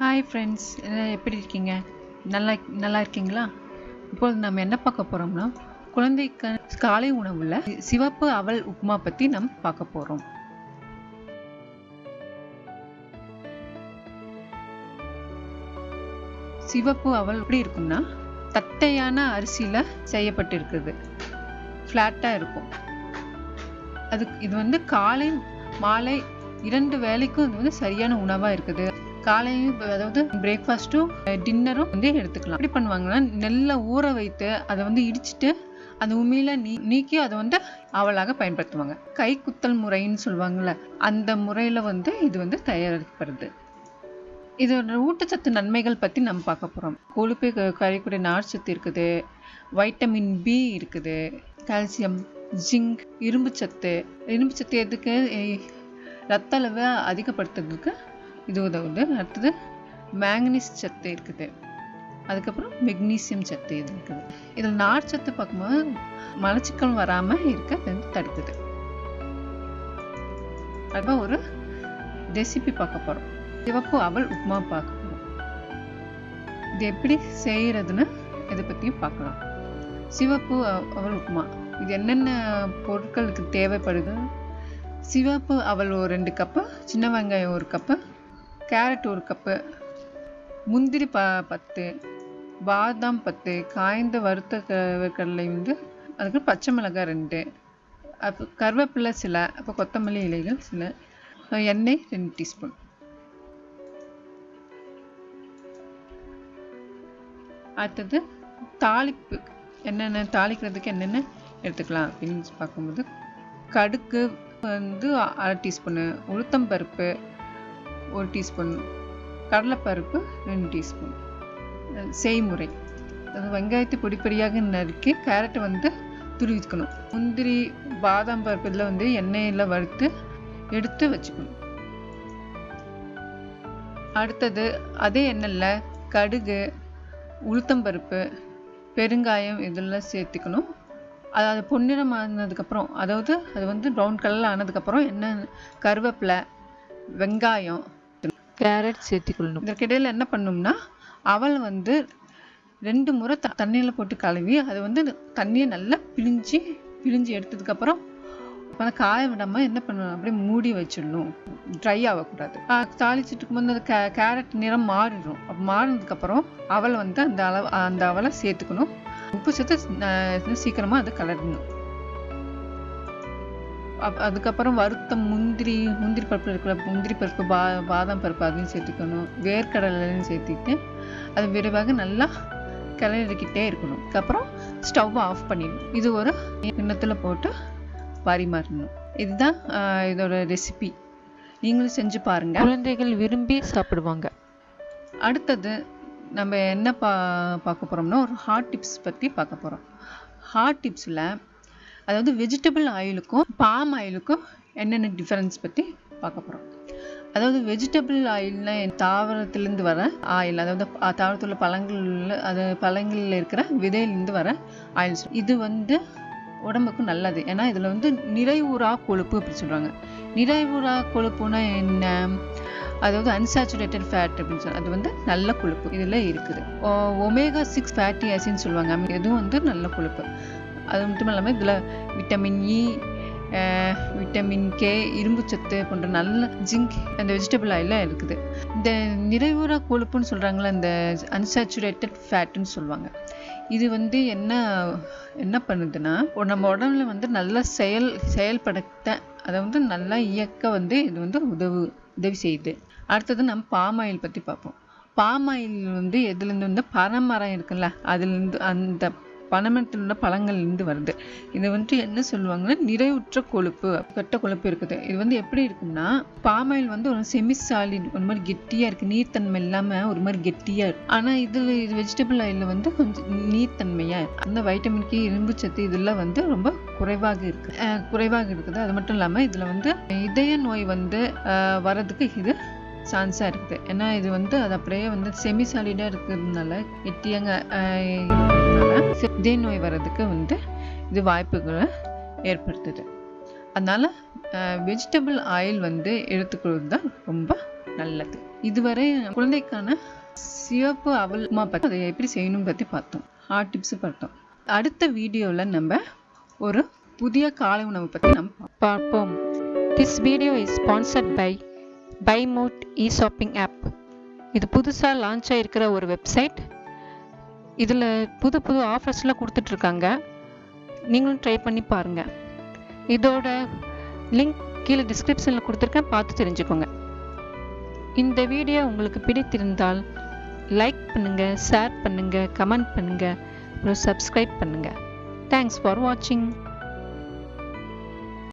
Hi friends, எப்படி இருக்கீங்க? நல்லா நல்லா இருக்கீங்களா? இப்போது நம்ம என்ன பார்க்க போகிறோம்னா, குழந்தைக்கு காலை உணவில் சிவப்பு அவல் உப்புமா பற்றி நம்ம பார்க்க போகிறோம். சிவப்பு அவல் எப்படி இருக்கும்னா, தட்டையான அரிசியில் செய்யப்பட்டிருக்குது, ஃப்ளாட்டாக இருக்கும். இது காலை மாலை 2 வேளைக்கும் இது சரியான உணவாக இருக்குது. காலையும் அதாவது பிரேக்ஃபாஸ்ட்டும் டின்னரும் எடுத்துக்கலாம். எப்படி பண்ணுவாங்கன்னா, நெல்லை ஊற வைத்து அதை இடிச்சிட்டு அந்த உமியில நீக்கி அதை அவலாக பயன்படுத்துவாங்க. கை குத்தல் முறைன்னு சொல்லுவாங்கள்ல, அந்த முறையில் இது தயாரிக்கப்படுது. இதோட ஊட்டச்சத்து நன்மைகள் பற்றி நம்ம பார்க்க போகிறோம். கொழுப்பை கரைக்கூடிய நார்ச்சத்து இருக்குது, வைட்டமின் பி இருக்குது, கால்சியம், ஜிங்க், இரும்பு சத்து எதுக்கு? ரத்த அளவை அதிகப்படுத்துறதுக்கு இது உதவுது. அடுத்தது மேங்கனீஸ் சத்து இருக்குது, அதுக்கப்புறம் மெக்னீசியம் சத்து இது இருக்குது. இதில் நார்ச்சத்து பார்க்கும்போது மலச்சிக்கல் வராமல் இருக்க தடுக்குது. அதுதான் ஒரு ரெசிபி பார்க்க போகிறோம். சிவப்பு அவல் உப்புமா பார்க்க போகிறோம். இது எப்படி செய்கிறதுன்னு இதை பற்றியும் பார்க்கலாம். சிவப்பு அவல் உப்புமா இது என்னென்ன பொருட்களுக்கு தேவைப்படுது? சிவப்பு அவல் ஒரு 2 கப்பு, சின்ன வெங்காயம் 1 கப்பு, கேரட் 1 கப்பு, முந்திரி 10, பாதாம் 10, காய்ந்த வறுத்த கடலை அதுக்கு பச்சை மிளகாய் 2, அப்போ கருவேப்பிலை சில, அப்போ கொத்தமல்லி இலைகள் சில, எண்ணெய் 2 டீஸ்பூன். அடுத்தது தாளிப்பு தாளிக்கிறதுக்கு என்னென்ன எடுத்துக்கலாம் அப்படின்னு பார்க்கும்போது, கடுகு 1/2 டீஸ்பூனு, உளுத்தம்பருப்பு 1 டீஸ்பூன், கடலைப்பருப்பு 2 டீஸ்பூன். செய்முறை: வெங்காயத்தை பொடிப்பொடியாக நறுக்கி கேரட்டை துருவிக்கணும். முந்திரி பாதாம் பருப்பு இதில் எண்ணெயில் வறுத்து எடுத்து வச்சுக்கணும். அடுத்தது அதே எண்ணெயில் கடுகு, உளுத்தம்பருப்பு, பெருங்காயம் இதெல்லாம் சேர்த்துக்கணும். அது பொன்னிறம் ஆனதுக்கப்புறம், அதாவது அது ப்ரௌன் கலரில் ஆனதுக்கப்புறம் கருவேப்பிலை, வெங்காயம், கேரட் சேர்த்துக்கொள்ளணும். இதற்கிடையில் என்ன பண்ணணும்னா, அவல் 2 முறை தண்ணியில் போட்டு கழுவி அது தண்ணியை நல்லா பிழிஞ்சு எடுத்ததுக்கப்புறம் அதை காய விடாமல் என்ன பண்ணணும், அப்படியே மூடி வச்சிடணும். ட்ரை ஆகக்கூடாது. தாளிச்சுட்டு இருக்கும்போது அது கேரட் நிறம் மாறிடும். அப்போ மாறினதுக்கப்புறம் அவல் அந்த அவலை சேர்த்துக்கணும். உப்பு சேர்த்து சீக்கிரமாக அதை கலரணும். அதுக்கப்புறம் வறுத்த முந்திரி பருப்பு இருக்கிற முந்திரி பருப்பு, பாதாம் பருப்பு அதையும் சேர்த்துக்கணும். வேர்க்கடலையும் சேர்த்துட்டு அது விரைவாக நல்லா கிளறிக்கிட்டே இருக்கணும். அதுக்கப்புறம் ஸ்டவ் ஆஃப் பண்ணிடணும். இது ஒரு கிண்ணத்தில் போட்டு பரிமாறணும். இதுதான் இதோட ரெசிபி. நீங்களும் செஞ்சு பாருங்கள், குழந்தைகள் விரும்பி சாப்பிடுவாங்க. அடுத்தது நம்ம என்ன பார்க்க போகிறோம்னா, ஒரு ஹாட் டிப்ஸ் பற்றி பார்க்க போகிறோம். ஹாட் டிப்ஸில் அதாவது வெஜிடபிள் ஆயிலுக்கும் பாம் ஆயிலுக்கும் என்னென்ன டிஃப்ரென்ஸ் பற்றி பார்க்க போகிறோம். அதாவது வெஜிடபிள் ஆயில்னா தாவரத்துலேருந்து வர ஆயில், அதாவது தாவரத்தில் பழங்களில் இருக்கிற விதையிலேருந்து வர ஆயில்ஸ். இது உடம்புக்கு நல்லது. ஏன்னா இதில் நிறைவுறா கொழுப்பு அப்படி சொல்கிறாங்க. நிறைவுறா கொழுப்புனா என்ன? அதாவது அன்சாச்சுரேட்டட் ஃபேட் அப்படின்னு சொல்லி அது நல்ல கொழுப்பு இதில் இருக்குது. ஒமேகா 6 ஃபேட்டி ஆசிட்னு சொல்லுவாங்க. இதுவும் நல்ல கொழுப்பு. அது மட்டும் இல்லாமல் இதில் விட்டமின் இ, விட்டமின் கே, இரும்பு சத்து போன்ற நல்ல ஜிங்க் அந்த வெஜிடபிள் ஆயிலில் இருக்குது. இந்த நிறைவுறா கொழுப்புன்னு சொல்கிறாங்களே, இந்த அன்சாச்சுரேட்டட் ஃபேட்டுன்னு சொல்லுவாங்க. இது என்ன பண்ணுதுன்னா, நம்ம உடம்புல நல்ல செயல்படுத்த அதை நல்லா இயக்க இது உதவி செய்யுது. அடுத்தது நம்ம பாம் ஆயில் பற்றி பார்ப்போம். பாம் ஆயில் எதுலேருந்து பனைமரம் இருக்குல்ல, அதுலேருந்து அந்த பனைமரத்தில் உள்ள பழங்கள்லேருந்து வருது. இது என்ன சொல்லுவாங்கன்னா, நிறைவுற்ற கொழுப்பு, கெட்ட கொழுப்பு இருக்குது. இது எப்படி இருக்குன்னா, பாம் ஆயில் ஒரு செமி சாலிட், ஒரு மாதிரி கெட்டியாக இருக்குது. நீர்த்தன்மை இல்லாமல் ஒரு மாதிரி கெட்டியாக இருக்குது. ஆனால் இது வெஜிடபிள் ஆயிலில் கொஞ்சம் நீர்த்தன்மையாக இருக்குது. அந்த வைட்டமின் கே, இரும்பு சத்து இதெல்லாம் ரொம்ப குறைவாக இருக்குது. அது மட்டும் இல்லாமல் இதில் இதய நோய் வர்றதுக்கு இது சான்ஸாக இருக்குது. ஏன்னா இது அது அப்படியே செமி சாலிடாக இருக்கிறதுனால, கெட்டியாங்க இதய நோய் வர்றதுக்கு இது வாய்ப்புகளை ஏற்படுத்துது. அதனால் வெஜிடபிள் ஆயில் எடுத்துக்கிறது தான் ரொம்ப நல்லது. இதுவரை குழந்தைக்கான சிவப்பு அவல் உப்புமா பற்றி அதை எப்படி செய்யணும் பற்றி பார்த்தோம், ஹாட் டிப்ஸ் பார்த்தோம். அடுத்த வீடியோவில் நம்ம ஒரு புதிய காலை உணவு பற்றி நம்ம பார்ப்போம். This video is sponsored by BuyMoot e-shopping app. இது புதுசாக லான்ச் ஆகிருக்கிற ஒரு வெப்சைட். இதில் புது ஆஃபர்ஸ்லாம் கொடுத்துட்ருக்காங்க. நீங்களும் ட்ரை பண்ணி பாருங்கள். இதோட லிங்க் கீழே டிஸ்கிரிப்ஷனில் கொடுத்துருக்கேன், பார்த்து தெரிஞ்சுக்கோங்க. இந்த வீடியோ உங்களுக்கு பிடித்திருந்தால் லைக் பண்ணுங்கள், ஷேர் பண்ணுங்கள், கமெண்ட் பண்ணுங்கள், அப்புறம் சப்ஸ்கிரைப் பண்ணுங்கள். தேங்க்ஸ் ஃபார் வாட்சிங்.